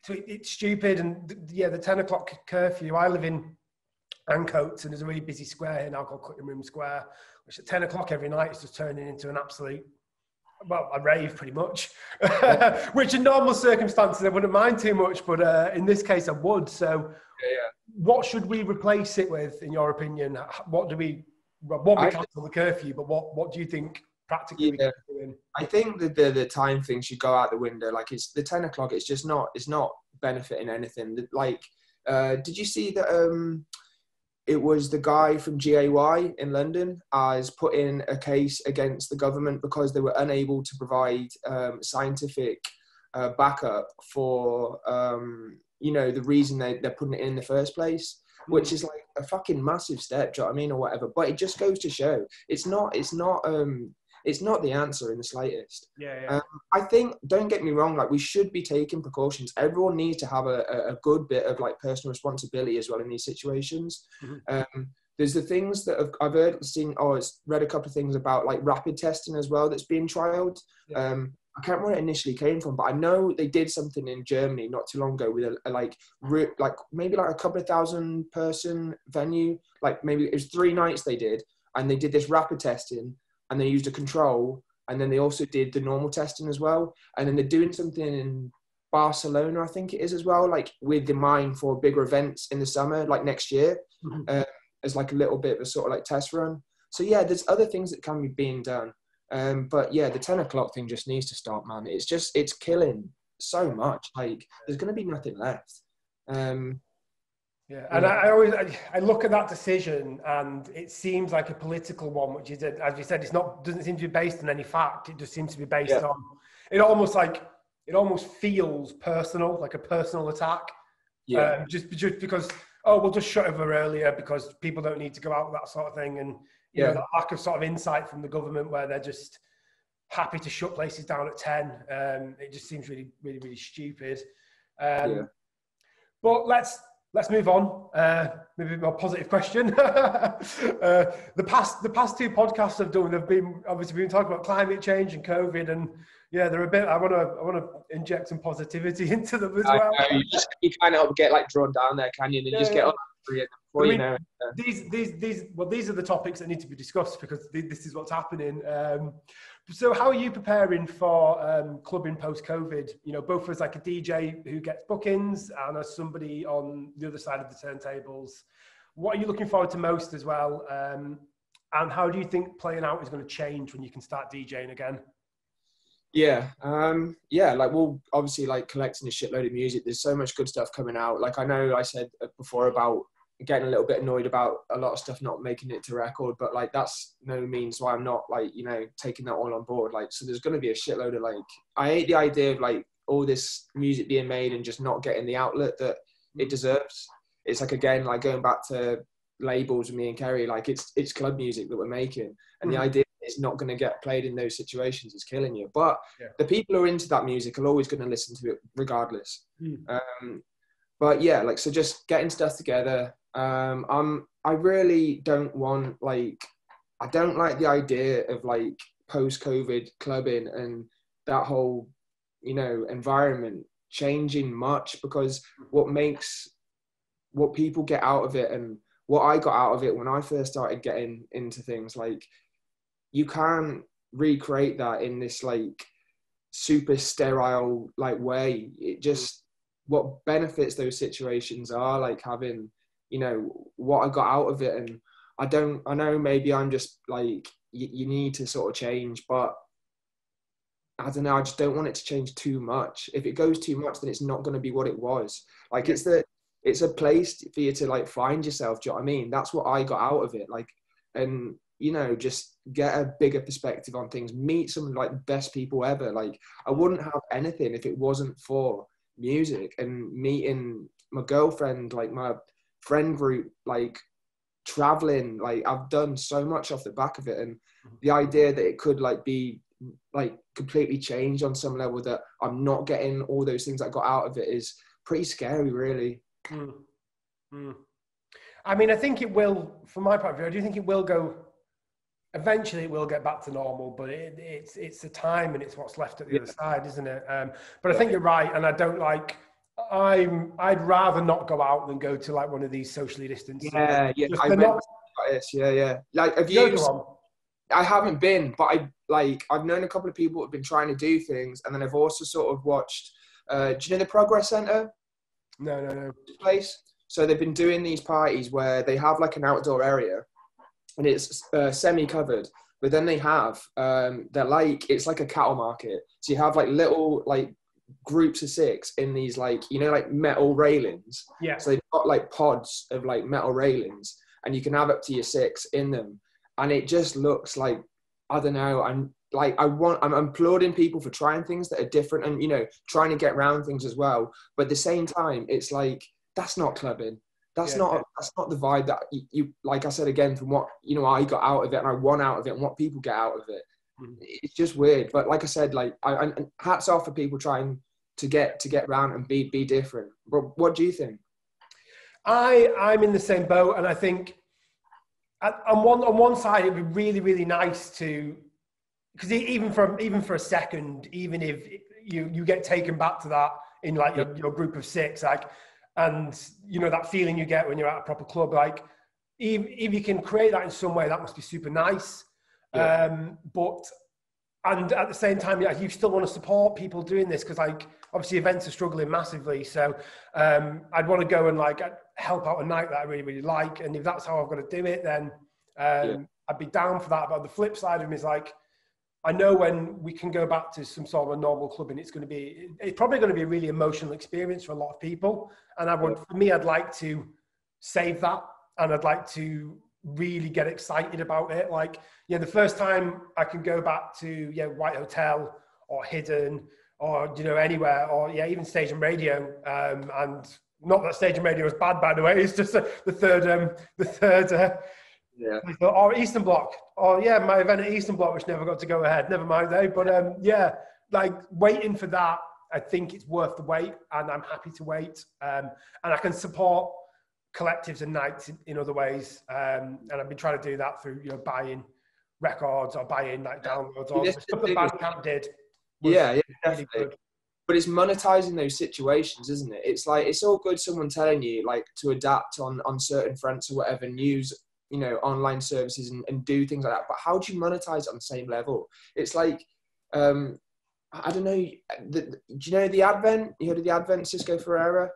so it's stupid. And yeah, the 10 o'clock curfew. I live in Ancoats, and there's a really busy square here now called Cutting Room Square, which at 10 o'clock every night is just turning into an absolute, well, a rave pretty much, which in normal circumstances I wouldn't mind too much, but in this case I would. So what should we replace it with, in your opinion? What do we, we cancel the curfew, but what do you think practically we can do in? I think that the time thing should go out the window. Like, it's the 10 o'clock, it's not benefiting anything. Like, did you see that it was the guy from GAY in London has put in a case against the government because they were unable to provide scientific backup for, you know, the reason they're putting it in the first place, which is like a fucking massive step, do you know what I mean, or whatever. But it just goes to show it's not the answer in the slightest. I think, don't get me wrong, like, we should be taking precautions. Everyone needs to have a good bit of like personal responsibility as well in these situations. There's the things that I've read a couple of things about, like rapid testing as well that's being trialed. I can't remember where it initially came from, but I know they did something in Germany not too long ago with maybe like a couple of 1,000 person venue. Like, maybe it was 3 nights they did, and they did this rapid testing, and they used a control, and then they also did the normal testing as well. And then they're doing something in Barcelona, I think it is as well, like with in mind for bigger events in the summer, like next year, as like a little bit of a sort of like test run. So yeah, there's other things that can be being done. But yeah, the 10 o'clock thing just needs to stop, man. It's killing so much. Like, there's going to be nothing left. And I look at that decision, and it seems like a political one, which is, as you said, doesn't seem to be based on any fact. It just seems to be based on, it almost feels personal, like a personal attack. Just because, we'll just shut over earlier because people don't need to go out, that sort of thing. And you know, that lack of sort of insight from the government, where they're just happy to shut places down at 10. It just seems really, really, really stupid. But let's move on. Maybe a more positive question. The past 2 podcasts I've done, we've been talking about climate change and COVID, and they're a bit. I want to inject some positivity into them as well. You can't help but get like drawn down there, can you? And just get on. These are the topics that need to be discussed because this is what's happening. So how are you preparing for clubbing post-COVID? You know, both as like a DJ who gets bookings and as somebody on the other side of the turntables. What are you looking forward to most as well? And how do you think playing out is going to change when you can start DJing again? Like, we'll obviously like collecting a shitload of music. There's so much good stuff coming out. Like, I know I said before about getting a little bit annoyed about a lot of stuff not making it to record, but like, that's no means why I'm not like, you know, taking that all on board. Like, so there's going to be a shitload of like, I hate the idea of like all this music being made and just not getting the outlet that it deserves. It's like, again, like going back to labels with me and Kerry, like it's club music that we're making, and the idea it's not going to get played in those situations is killing you. But the people who are into that music are always going to listen to it regardless. But yeah, like, so just getting stuff together. I really don't want, like, I don't like the idea of like post-COVID clubbing and that whole, you know, environment changing much, because what people get out of it and what I got out of it when I first started getting into things, like, you can't recreate that in this like super sterile like way. It just, what benefits those situations are like having, you know, what I got out of it. And I know maybe I'm just like, you need to sort of change, but I don't know, I just don't want it to change too much. If it goes too much, then it's not going to be what it was. Like, it's a place for you to like find yourself. Do you know what I mean? That's what I got out of it. Like, and you know, just get a bigger perspective on things, meet some of like the best people ever. Like, I wouldn't have anything if it wasn't for music and meeting my girlfriend, like my friend group, like traveling. Like, I've done so much off the back of it, and the idea that it could like be like completely changed on some level, that I'm not getting all those things I got out of it, is pretty scary, really. Mm. Mm. I mean, I think it will, from my point of view, I do think it will go, eventually it will get back to normal, but it's the time and it's what's left at the other side, isn't it? But I think you're right, and I don't like, I'd rather not go out than go to like one of these socially distanced. Yeah, yeah. Just, I they're read not, about this. Yeah, yeah. Like, have you you? go on. I haven't been, but I've known a couple of people who have been trying to do things, and then I've also sort of watched. Do you know the Progress Centre? No. Place. So they've been doing these parties where they have like an outdoor area, and it's semi-covered. But then they have they're like, it's like a cattle market. So you have like little like groups of 6 in these like, you know, like metal railings. Yeah. So they've got like pods of like metal railings, and you can have up to your 6 in them. And it just looks like, I don't know, I'm applauding people for trying things that are different and, you know, trying to get around things as well. But at the same time, it's like, that's not clubbing. That's not the vibe that you, like I said again, from what, you know, I got out of it and I want out of it and what people get out of it. Mm-hmm. It's just weird. But like I said, like, I hats off for people trying to get around and be different. But what do you think? I'm in the same boat, and I think, on one side, it'd be really, really nice to, because even for a second, even if you get taken back to that in like your group of 6, like, and you know that feeling you get when you're at a proper club, like if you can create that in some way, that must be super nice. Yeah. But and at the same time, yeah, you still want to support people doing this, because like obviously events are struggling massively. So I'd want to go and like help out a night that I really, really like. And if that's how I've got to do it, then I'd be down for that. But the flip side of it is like, I know when we can go back to some sort of a normal club, and it's probably going to be a really emotional experience for a lot of people. And for me, I'd like to save that, and I'd like to really get excited about it. Like, yeah, the first time I can go back to White Hotel or Hidden or, you know, anywhere, or even Stage and Radio, and not that Stage and Radio is bad, by the way. It's just the third or Eastern Bloc, or my event at Eastern Bloc, which never got to go ahead. Never mind, eh? But like waiting for that, I think it's worth the wait, and I'm happy to wait. And I can support collectives and nights in other ways, and I've been trying to do that through, you know, buying records or buying like downloads or the stuff that Bandcamp did. Yeah, definitely. Really, but it's monetizing those situations, isn't it? It's like, it's all good someone telling you like to adapt on certain fronts or whatever, and use, you know, online services and do things like that. But how do you monetize it on the same level? It's like, I don't know. Do you know the Advent? You heard of the Advent, Cisco Ferreira?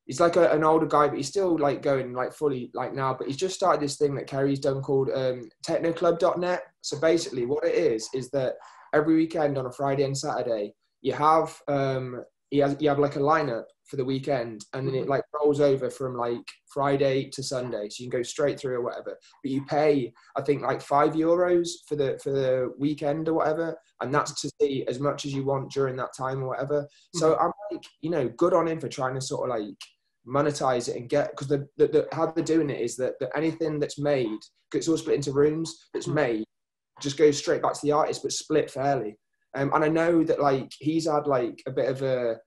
He's like an older guy, but he's still like going like fully like now. But he's just started this thing that Kerry's done called technoclub.net. So basically what it is that every weekend on a Friday and Saturday, you have you have like a lineup for the weekend, and then it like rolls over from like Friday to Sunday, so you can go straight through or whatever. But you pay, I think, like €5 for the weekend or whatever, and that's to see as much as you want during that time or whatever. So I'm like, you know, good on him for trying to sort of like monetize it and get, because the how they're doing it is that anything that's made, because it's all split into rooms, that's made just goes straight back to the artist, but split fairly. And I know that like he's had like a bit of a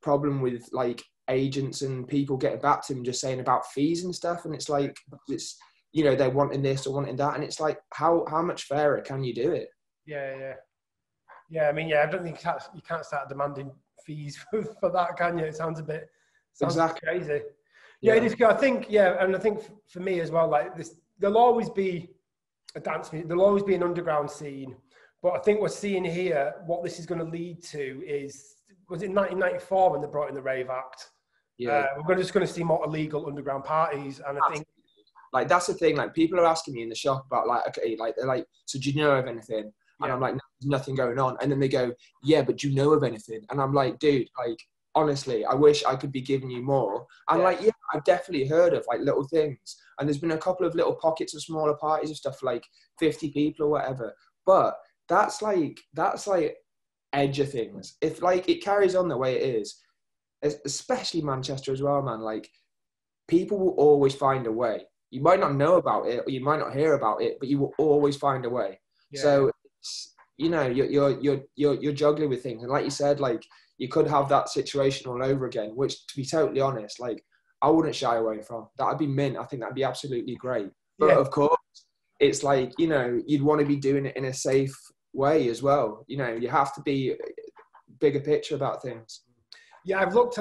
problem with like agents and people getting back to him just saying about fees and stuff, and it's like, it's, you know, they're wanting this or wanting that, and it's like, how much fairer can you do it? I mean, I don't think you can't start demanding fees for that, can you? It sounds exactly crazy. It is good. I think and I think for me as well, like this, there'll always be a dance music, there'll always be an underground scene, but I think we're seeing here what this is going to lead to is, was it 1994 when they brought in the Rave Act? We're just going to see more illegal underground parties, and I think like that's the thing. Like people are asking me in the shop about like, okay, like they're like, so do you know of anything? And I'm like, no, there's nothing going on. And then they go, yeah, but do you know of anything? And I'm like, dude, like honestly, I wish I could be giving you more. And like, I've definitely heard of like little things, and there's been a couple of little pockets of smaller parties and stuff, like 50 people or whatever. But that's like edge of things. If like it carries on the way it is, especially Manchester as well, man, like people will always find a way. You might not know about it or you might not hear about it, but you will always find a way. So it's, you know, you're juggling with things, and like you said, like, you could have that situation all over again, which, to be totally honest, like, I wouldn't shy away from. That'd be mint. I think that'd be absolutely great. But of course, it's like, you know, you'd want to be doing it in a safe way as well. You know, you have to be bigger picture about things. Yeah, I've looked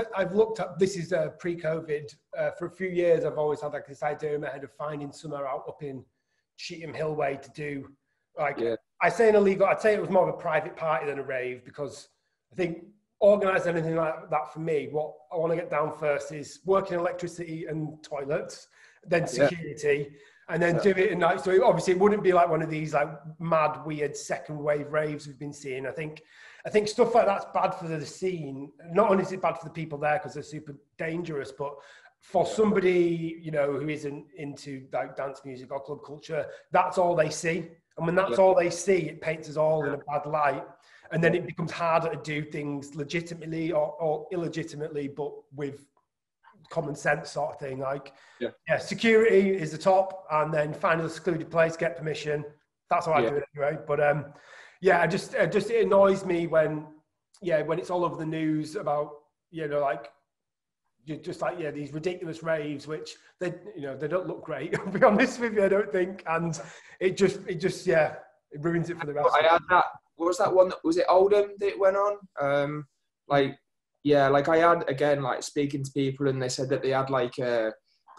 at this is pre-COVID. For a few years, I've always had like this idea in my head of finding somewhere out up in Cheetham Hill Way to do, like, I'd say it was more of a private party than a rave, because I think organising anything like that for me, what I want to get down first is working electricity and toilets, then security, and then do it at night. So obviously it wouldn't be like one of these like mad, weird second wave raves we've been seeing. I think stuff like that's bad for the scene. Not only is it bad for the people there because they're super dangerous, but for somebody, you know, who isn't into like dance music or club culture, that's all they see. And when that's all they see, it paints us all in a bad light. And then it becomes harder to do things legitimately or illegitimately, but with common sense sort of thing. Like, security is the top, and then find a secluded place, get permission. That's how I do it anyway. But it annoys me when it's all over the news about, you know, like, you're just like, these ridiculous raves, which they don't look great. I'll be honest with you, I don't think. And it ruins it for the rest. I had that. What was that one? Was it Oldham that went on? I had, again, like, speaking to people, and they said that they had like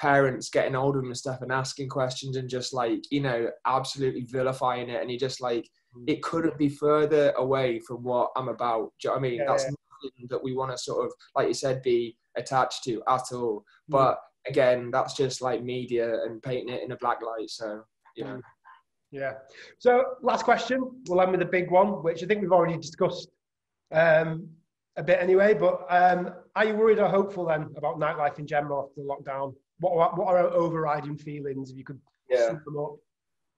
parents getting older and stuff and asking questions and just like, you know, absolutely vilifying it. And you just like, it couldn't be further away from what I'm about. Do you know what I mean? That's nothing that we want to sort of, like you said, be attached to at all. But again, that's just like media and painting it in a black light. So, you know. Yeah. So last question, we'll end with a big one, which I think we've already discussed a bit anyway, but are you worried or hopeful then about nightlife in general after the lockdown? What are our overriding feelings, if you could sum them up?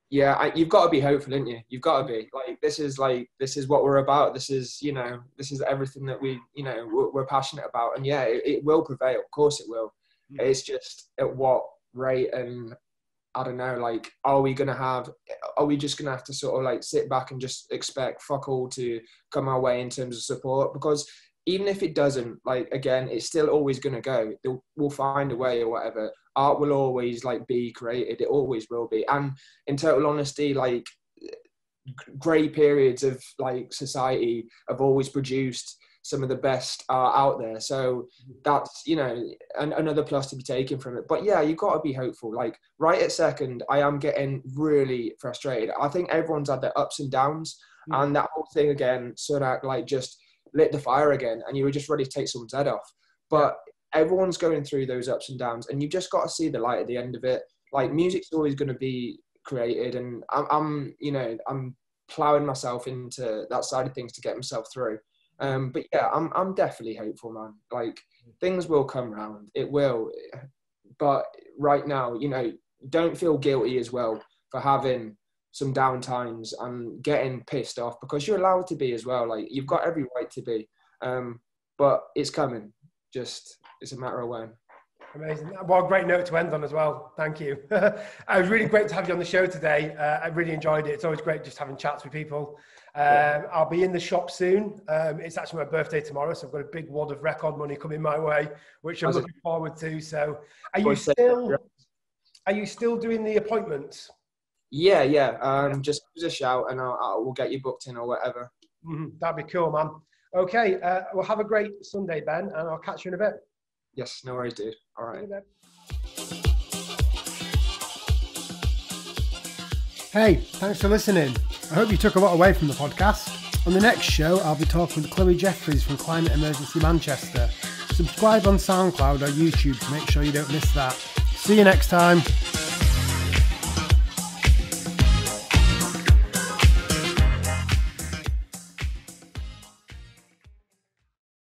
Yeah, you've got to be hopeful, ain't you? You've got to be. Like, this is what we're about. This is everything that we're passionate about. And it will prevail. Of course it will. It's just at what rate, and I don't know, like, are we just going to have to sort of like sit back and just expect fuck all to come our way in terms of support? Because even if it doesn't, like, again, it's still always going to go. We'll find a way or whatever. Art will always like be created. It always will be. And in total honesty, like, grey periods of like society have always produced some of the best art out there. So that's, you know, another plus to be taken from it. But you've got to be hopeful. Like, right at second, I am getting really frustrated. I think everyone's had their ups and downs, and that whole thing again sort of like just lit the fire again, and you were just ready to take someone's head off. But everyone's going through those ups and downs, and you've just got to see the light at the end of it. Like, music's always going to be created, and I'm plowing myself into that side of things to get myself through. But I'm definitely hopeful, man. Like, things will come round. It will. But right now, you know, don't feel guilty as well for having some down times and getting pissed off, because you're allowed to be as well. Like, you've got every right to be. But it's coming. Just, it's a matter of when. Amazing. Well, great note to end on as well. Thank you. It was really great to have you on the show today. I really enjoyed it. It's always great just having chats with people. I'll be in the shop soon. It's actually my birthday tomorrow, so I've got a big wad of record money coming my way, which I'm looking forward to. So are you still doing the appointments? Just give us a shout and we'll get you booked in or whatever. That'd be cool, man. Okay, well, have a great Sunday, Ben, and I'll catch you in a bit. Yes, no worries, dude. All right. Hey, thanks for listening. I hope you took a lot away from the podcast. On the next show, I'll be talking with Chloe Jeffries from Climate Emergency Manchester. Subscribe on SoundCloud or YouTube to make sure you don't miss that. See you next time.